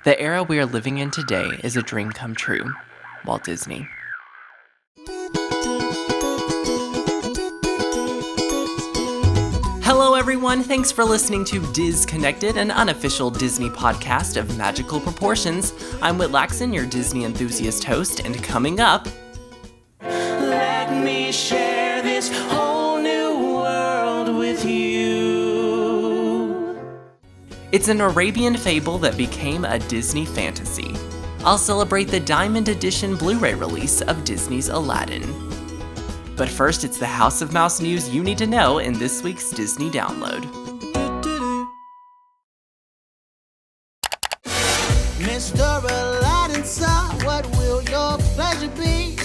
The era we are living in today is a dream come true. Walt Disney. Hello everyone, thanks for listening to Diz Connected, an unofficial Disney podcast of magical proportions. I'm Whit Laxon, your Disney enthusiast host, and coming up... Let me share this whole new world with you. It's an Arabian fable that became a Disney fantasy. I'll celebrate the Diamond Edition Blu-ray release of Disney's Aladdin. But first, it's the House of Mouse news you need to know in this week's Disney Download. Mr. Aladdin, sir, what will your pleasure be?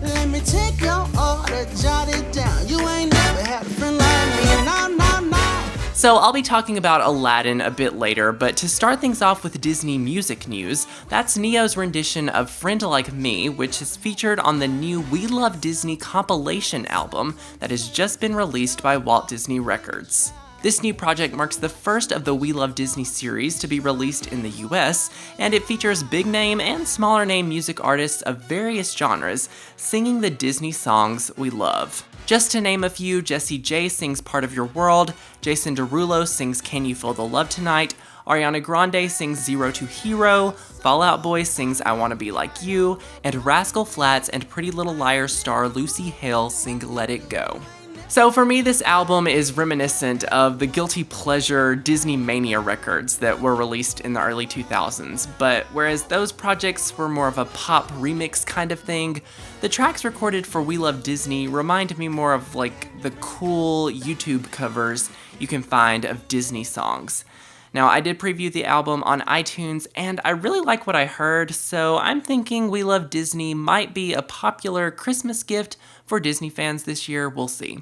Let me take your order, jot it down. You ain't never had a friend like me, no, no, no. So I'll be talking about Aladdin a bit later, but to start things off with Disney music news, that's Neo's rendition of Friend Like Me, which is featured on the new We Love Disney compilation album that has just been released by Walt Disney Records. This new project marks the first of the We Love Disney series to be released in the US, and it features big name and smaller name music artists of various genres singing the Disney songs we love. Just to name a few, Jessie J sings Part of Your World, Jason Derulo sings Can You Feel the Love Tonight, Ariana Grande sings Zero to Hero, Fall Out Boy sings I Wanna Be Like You, and Rascal Flatts and Pretty Little Liars star Lucy Hale sing Let It Go. So for me, this album is reminiscent of the guilty pleasure Disney Mania records that were released in the early 2000s, but whereas those projects were more of a pop remix kind of thing, the tracks recorded for We Love Disney remind me more of like the cool YouTube covers you can find of Disney songs. Now, I did preview the album on iTunes, and I really like what I heard, so I'm thinking We Love Disney might be a popular Christmas gift for Disney fans this year. We'll see.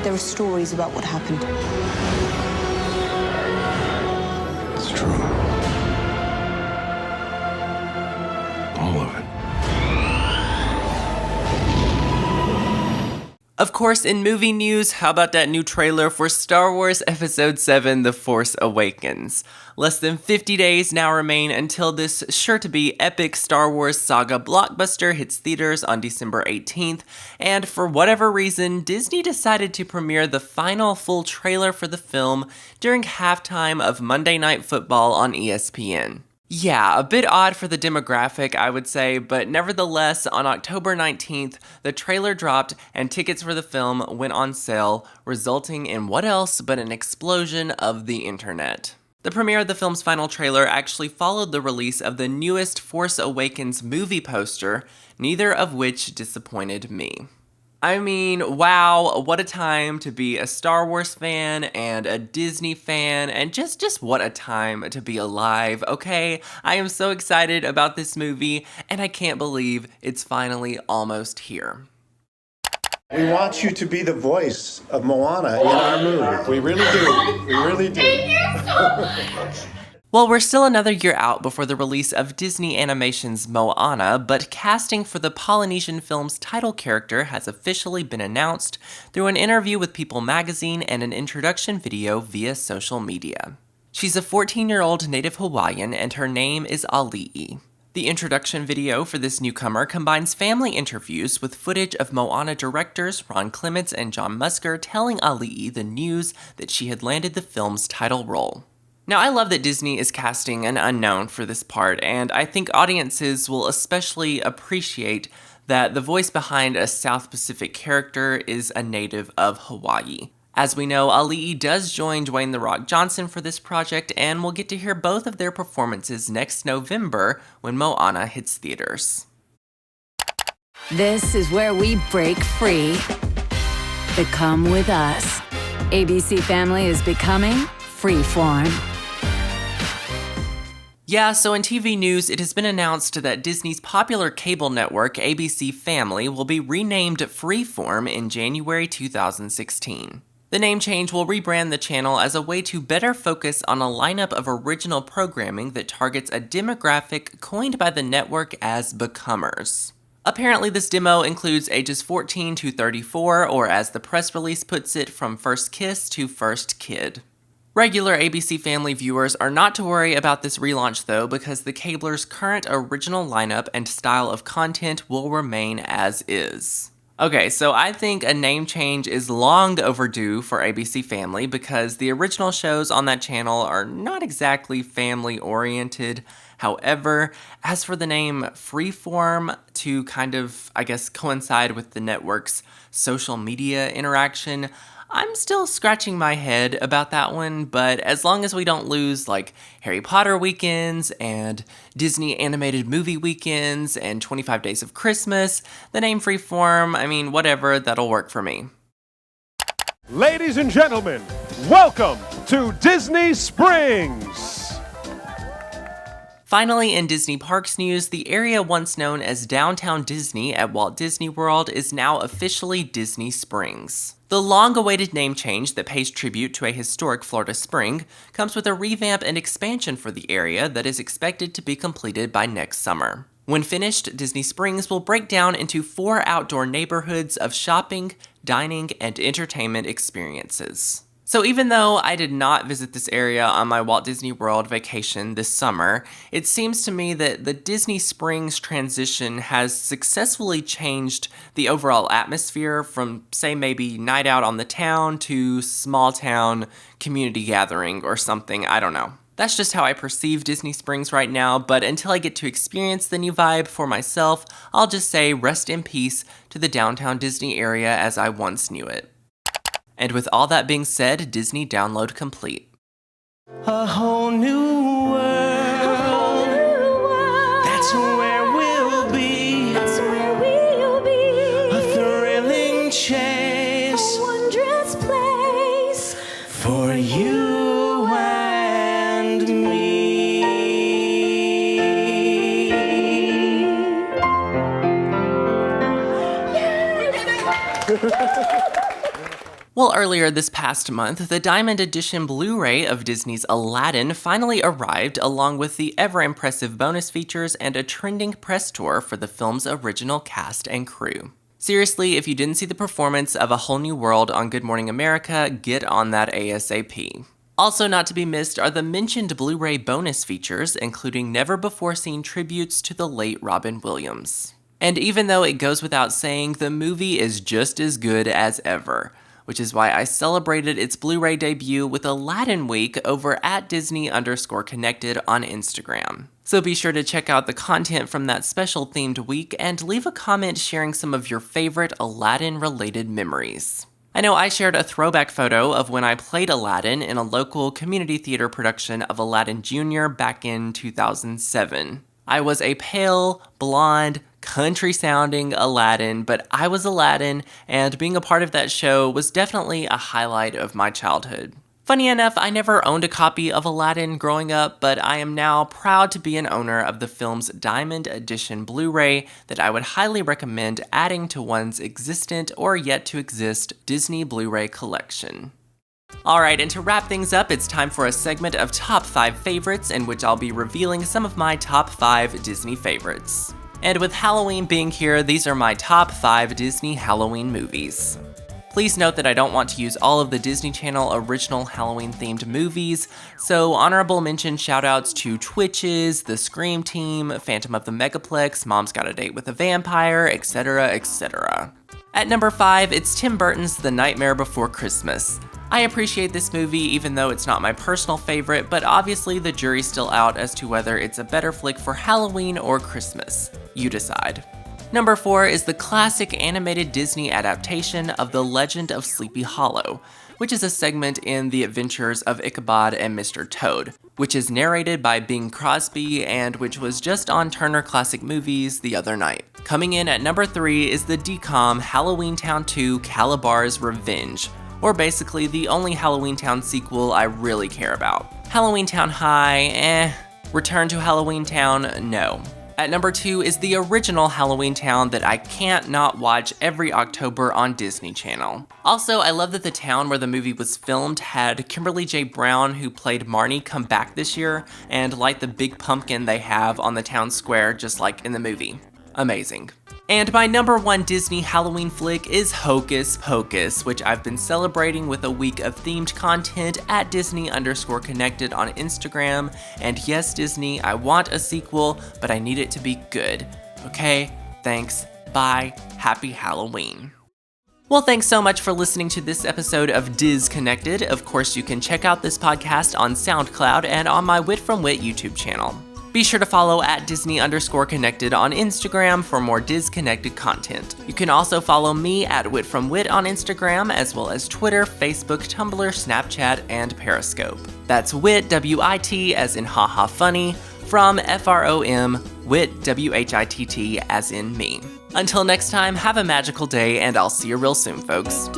There are stories about what happened. It's true. All of it. Of course, in movie news, how about that new trailer for Star Wars Episode 7: The Force Awakens? Less than 50 days now remain until this sure-to-be epic Star Wars saga blockbuster hits theaters on December 18th, and for whatever reason, Disney decided to premiere the final full trailer for the film during halftime of Monday Night Football on ESPN. Yeah, a bit odd for the demographic, I would say, but nevertheless, on October 19th, the trailer dropped and tickets for the film went on sale, resulting in what else but an explosion of the internet. The premiere of the film's final trailer actually followed the release of the newest Force Awakens movie poster, neither of which disappointed me. I mean, wow, what a time to be a Star Wars fan and a Disney fan, and just what a time to be alive, okay? I am so excited about this movie, and I can't believe it's finally almost here. We want you to be the voice of Moana in our movie. We really do. We really do. Thank you so much. Well, we're still another year out before the release of Disney Animation's Moana, but casting for the Polynesian film's title character has officially been announced through an interview with People magazine and an introduction video via social media. She's a 14-year-old native Hawaiian, and her name is Ali'i. The introduction video for this newcomer combines family interviews with footage of Moana directors Ron Clements and John Musker telling Ali'i the news that she had landed the film's title role. Now, I love that Disney is casting an unknown for this part, and I think audiences will especially appreciate that the voice behind a South Pacific character is a native of Hawaii. As we know, Ali'i does join Dwayne "The Rock" Johnson for this project, and we'll get to hear both of their performances next November when Moana hits theaters. This is where we break free. Become with us. ABC Family is becoming freeform. Yeah, so in TV news, it has been announced that Disney's popular cable network, ABC Family, will be renamed Freeform in January 2016. The name change will rebrand the channel as a way to better focus on a lineup of original programming that targets a demographic coined by the network as becomers. Apparently, this demo includes ages 14 to 34, or as the press release puts it, from first kiss to first kid. Regular ABC Family viewers are not to worry about this relaunch though, because the cabler's current original lineup and style of content will remain as is. Okay, so I think a name change is long overdue for ABC Family because the original shows on that channel are not exactly family-oriented. However, as for the name Freeform, to kind of, I guess, coincide with the network's social media interaction, I'm still scratching my head about that one, but as long as we don't lose like Harry Potter weekends and Disney animated movie weekends and 25 Days of Christmas, the name Freeform, I mean, whatever, that'll work for me. Ladies and gentlemen, welcome to Disney Springs. Finally, in Disney Parks news, the area once known as Downtown Disney at Walt Disney World is now officially Disney Springs. The long-awaited name change that pays tribute to a historic Florida spring comes with a revamp and expansion for the area that is expected to be completed by next summer. When finished, Disney Springs will break down into 4 outdoor neighborhoods of shopping, dining, and entertainment experiences. So even though I did not visit this area on my Walt Disney World vacation this summer, it seems to me that the Disney Springs transition has successfully changed the overall atmosphere from, say, maybe night out on the town to small town community gathering or something, I don't know. That's just how I perceive Disney Springs right now, but until I get to experience the new vibe for myself, I'll just say rest in peace to the downtown Disney area as I once knew it. And with all that being said, Disney download complete. A whole new world. That's where we'll be. A thrilling chase. A wondrous place for you and me. Well, earlier this past month, the Diamond Edition Blu-ray of Disney's Aladdin finally arrived, along with the ever-impressive bonus features and a trending press tour for the film's original cast and crew. Seriously, if you didn't see the performance of A Whole New World on Good Morning America, get on that ASAP. Also not to be missed are the mentioned Blu-ray bonus features, including never-before-seen tributes to the late Robin Williams. And even though it goes without saying, the movie is just as good as ever, which is why I celebrated its Blu-ray debut with Aladdin Week over at Disney_Connected on Instagram. So be sure to check out the content from that special themed week and leave a comment sharing some of your favorite Aladdin-related memories. I know I shared a throwback photo of when I played Aladdin in a local community theater production of Aladdin Jr. back in 2007. I was a pale, blonde, country-sounding Aladdin, but I was Aladdin, and being a part of that show was definitely a highlight of my childhood. Funny enough, I never owned a copy of Aladdin growing up, but I am now proud to be an owner of the film's Diamond Edition Blu-ray that I would highly recommend adding to one's existent or yet-to-exist Disney Blu-ray collection. Alright, and to wrap things up, it's time for a segment of Top 5 Favorites in which I'll be revealing some of my top 5 Disney favorites. And with Halloween being here, these are my top 5 Disney Halloween movies. Please note that I don't want to use all of the Disney Channel original Halloween-themed movies, so honorable mention shoutouts to Twitches, The Scream Team, Phantom of the Megaplex, Mom's Got a Date with a Vampire, etc., etc. At number 5, it's Tim Burton's The Nightmare Before Christmas. I appreciate this movie even though it's not my personal favorite, but obviously the jury's still out as to whether it's a better flick for Halloween or Christmas. You decide. Number 4 is the classic animated Disney adaptation of The Legend of Sleepy Hollow, which is a segment in The Adventures of Ichabod and Mr. Toad, which is narrated by Bing Crosby and which was just on Turner Classic Movies the other night. Coming in at number 3 is the DCOM Halloween Town 2 Calabar's Revenge, or basically the only Halloween Town sequel I really care about. Halloween Town High, Return to Halloween Town, no. At number 2 is the original Halloween Town that I can't not watch every October on Disney Channel. Also, I love that the town where the movie was filmed had Kimberly J. Brown, who played Marnie, come back this year and light the big pumpkin they have on the town square just like in the movie. amazing. And my number 1 Disney Halloween flick is Hocus Pocus, which I've been celebrating with a week of themed content at Disney_connected on Instagram. And yes, Disney, I want a sequel, but I need it to be good. Okay, thanks, bye, happy Halloween. Well, thanks so much for listening to this episode of Diz Connected. Of course, you can check out this podcast on SoundCloud and on my Wit from Wit YouTube channel. Be sure to follow at Disney_connected on Instagram for more Diz Connected content. You can also follow me at Wit from Wit on Instagram, as well as Twitter, Facebook, Tumblr, Snapchat, and Periscope. That's Wit, W-I-T, as in haha funny, from F-R-O-M, Wit, W-H-I-T-T, as in me. Until next time, have a magical day, and I'll see you real soon, folks.